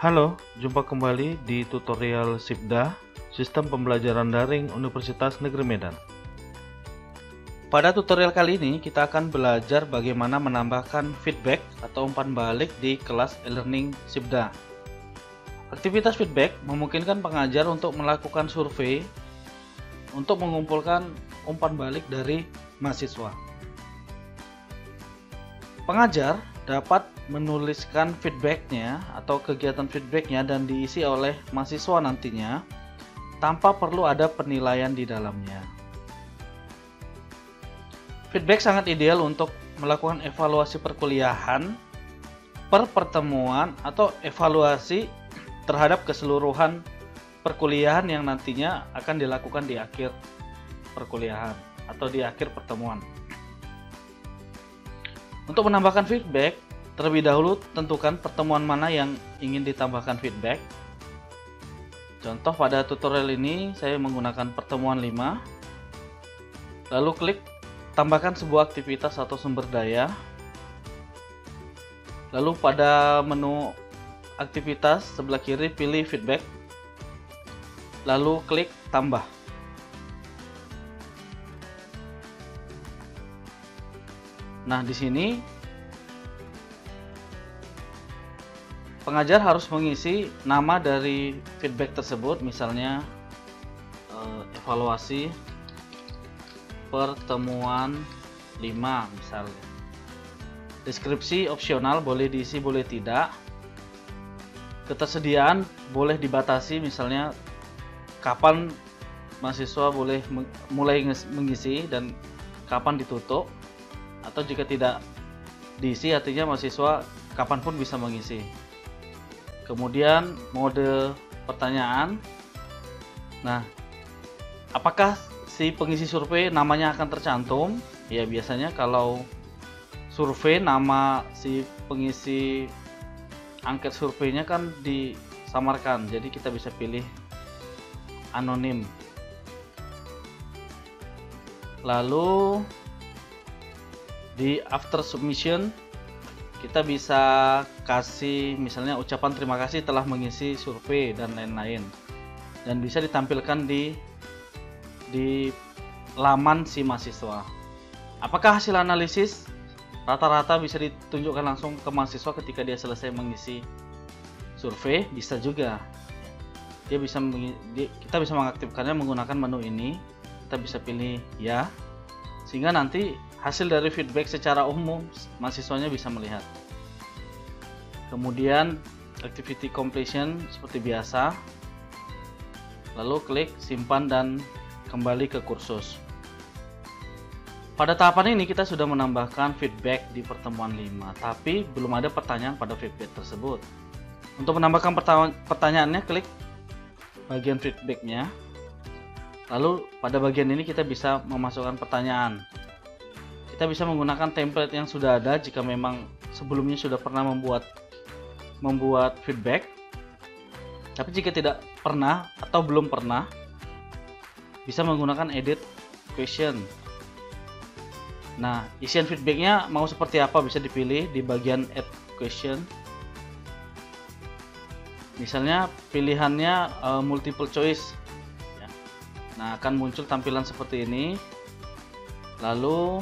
Halo, jumpa kembali di tutorial SIPDA, Sistem Pembelajaran Daring Universitas Negeri Medan. Pada tutorial kali ini, kita akan belajar bagaimana menambahkan feedback atau umpan balik di kelas e-learning SIPDA. Aktivitas feedback memungkinkan pengajar untuk melakukan survei untuk mengumpulkan umpan balik dari mahasiswa. Pengajar dapat menuliskan feedbacknya atau kegiatan feedbacknya dan diisi oleh mahasiswa nantinya tanpa perlu ada penilaian di dalamnya. Feedback sangat ideal untuk melakukan evaluasi perkuliahan, per pertemuan, atau evaluasi terhadap keseluruhan perkuliahan yang nantinya akan dilakukan di akhir perkuliahan atau di akhir pertemuan. Untuk menambahkan feedback, terlebih dahulu tentukan pertemuan mana yang ingin ditambahkan feedback. Contoh pada tutorial ini saya menggunakan pertemuan 5. Lalu klik tambahkan sebuah aktivitas atau sumber daya. Lalu pada menu aktivitas sebelah kiri pilih feedback. Lalu klik tambah. Nah, di sini pengajar harus mengisi nama dari feedback tersebut, misalnya evaluasi pertemuan 5 misalnya. Deskripsi opsional, boleh diisi boleh tidak. Ketersediaan boleh dibatasi, misalnya kapan mahasiswa boleh mulai mengisi dan kapan ditutup. Atau jika tidak diisi, artinya mahasiswa kapanpun bisa mengisi. Kemudian mode pertanyaan. Nah, apakah si pengisi survei namanya akan tercantum? Ya, biasanya kalau survei nama si pengisi angket surveinya kan disamarkan, jadi kita bisa pilih anonim. Lalu di after submission kita bisa kasih misalnya ucapan terima kasih telah mengisi survei dan lain-lain, dan bisa ditampilkan di laman si mahasiswa. Apakah hasil analisis rata-rata bisa ditunjukkan langsung ke mahasiswa ketika dia selesai mengisi survei? Bisa juga. Kita bisa mengaktifkannya menggunakan menu ini. Kita bisa pilih ya, sehingga nanti hasil dari feedback secara umum mahasiswanya bisa melihat. Kemudian activity completion seperti biasa. Lalu klik simpan dan kembali ke kursus. Pada tahapan ini kita sudah menambahkan feedback di pertemuan 5, tapi belum ada pertanyaan pada feedback tersebut. Untuk menambahkan pertanyaannya, klik bagian feedbacknya. Lalu pada bagian ini kita bisa memasukkan pertanyaan. Kita bisa menggunakan template yang sudah ada jika memang sebelumnya sudah pernah membuat feedback. Tapi jika tidak pernah atau belum pernah, bisa menggunakan edit question. Nah, isian feedbacknya mau seperti apa bisa dipilih di bagian add question. Misalnya pilihannya multiple choice. Nah, akan muncul tampilan seperti ini. Lalu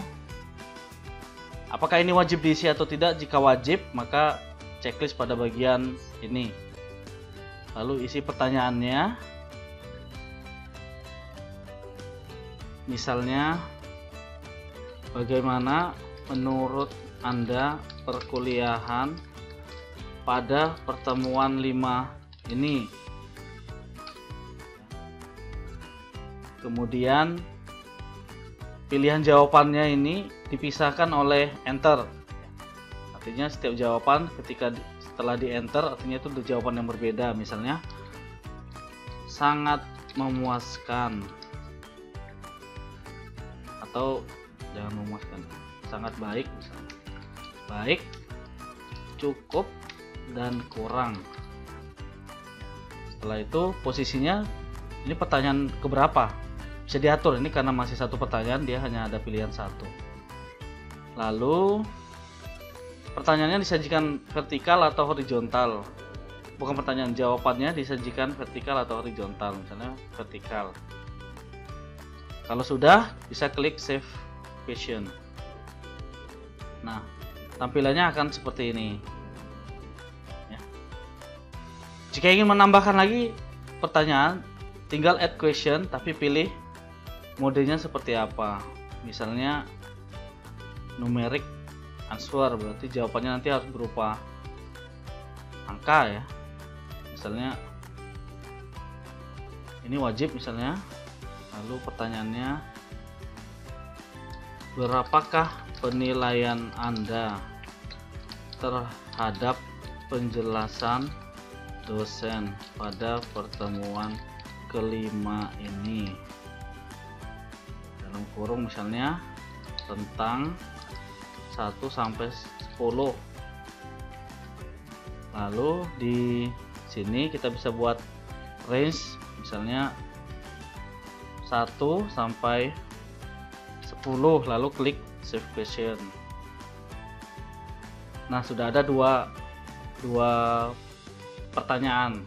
apakah ini wajib diisi atau tidak? Jika wajib, maka checklist pada bagian ini. Lalu isi pertanyaannya. Misalnya, bagaimana menurut Anda perkuliahan pada pertemuan 5 ini? Kemudian pilihan jawabannya ini dipisahkan oleh enter. Artinya setiap jawaban ketika setelah di enter artinya itu jawaban yang berbeda. Misalnya sangat memuaskan atau jangan memuaskan, sangat baik misalnya. Baik, cukup, dan kurang. Setelah itu posisinya ini pertanyaan keberapa bisa diatur, ini karena masih satu pertanyaan dia hanya ada pilihan satu. Lalu pertanyaannya disajikan vertikal atau horizontal. bukan pertanyaan, jawabannya disajikan vertikal atau horizontal, misalnya vertikal. Kalau sudah, bisa klik save question. Nah, tampilannya akan seperti ini ya. Jika ingin menambahkan lagi pertanyaan, tinggal add question, tapi pilih modenya seperti apa. Misalnya numeric answer, berarti jawabannya nanti harus berupa angka ya. Misalnya ini wajib misalnya. Lalu pertanyaannya, berapakah penilaian Anda terhadap penjelasan dosen pada pertemuan kelima ini? Dalam kurung misalnya tentang 1 sampai 10. Lalu di sini kita bisa buat range, misalnya 1 sampai 10, lalu klik save question. Nah, sudah ada dua pertanyaan.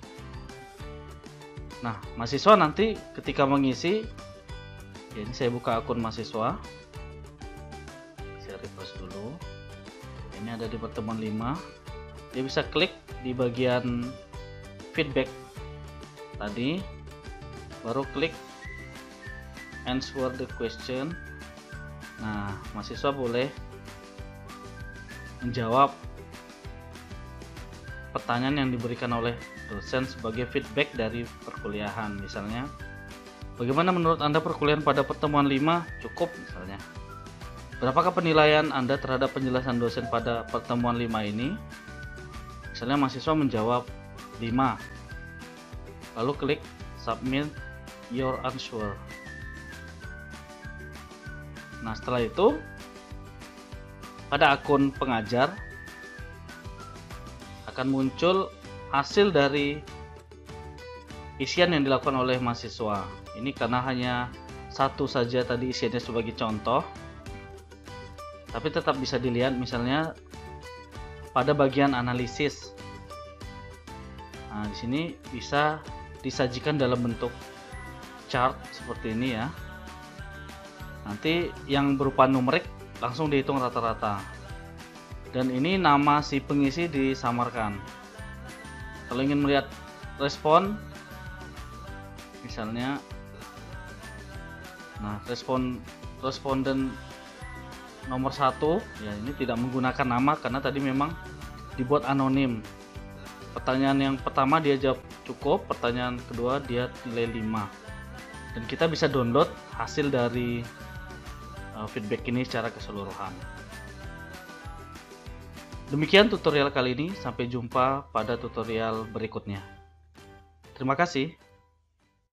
Nah, mahasiswa nanti ketika mengisi, ya ini saya buka akun mahasiswa, saya refresh dulu. Ini ada di pertemuan 5. Dia bisa klik di bagian feedback tadi, baru klik answer the question. Nah, mahasiswa boleh menjawab pertanyaan yang diberikan oleh dosen sebagai feedback dari perkuliahan. Misalnya, bagaimana menurut Anda perkuliahan pada pertemuan 5? Cukup misalnya. Berapakah penilaian Anda terhadap penjelasan dosen pada pertemuan 5 ini? Misalnya mahasiswa menjawab 5. Lalu klik submit your answer. Nah, setelah itu pada akun pengajar akan muncul hasil dari isian yang dilakukan oleh mahasiswa. Ini karena hanya satu saja tadi isiannya sebagai contoh, tapi tetap bisa dilihat misalnya pada bagian analisis. Nah, di sini bisa disajikan dalam bentuk chart seperti ini ya. Nanti yang berupa numerik langsung dihitung rata-rata. Dan ini nama si pengisi disamarkan. Kalau ingin melihat respon, misalnya, nah responden nomor 1 ya ini tidak menggunakan nama karena tadi memang dibuat anonim. Pertanyaan yang pertama dia jawab cukup, pertanyaan kedua dia nilai 5. Dan kita bisa download hasil dari feedback ini secara keseluruhan. Demikian tutorial kali ini, sampai jumpa pada tutorial berikutnya. Terima kasih.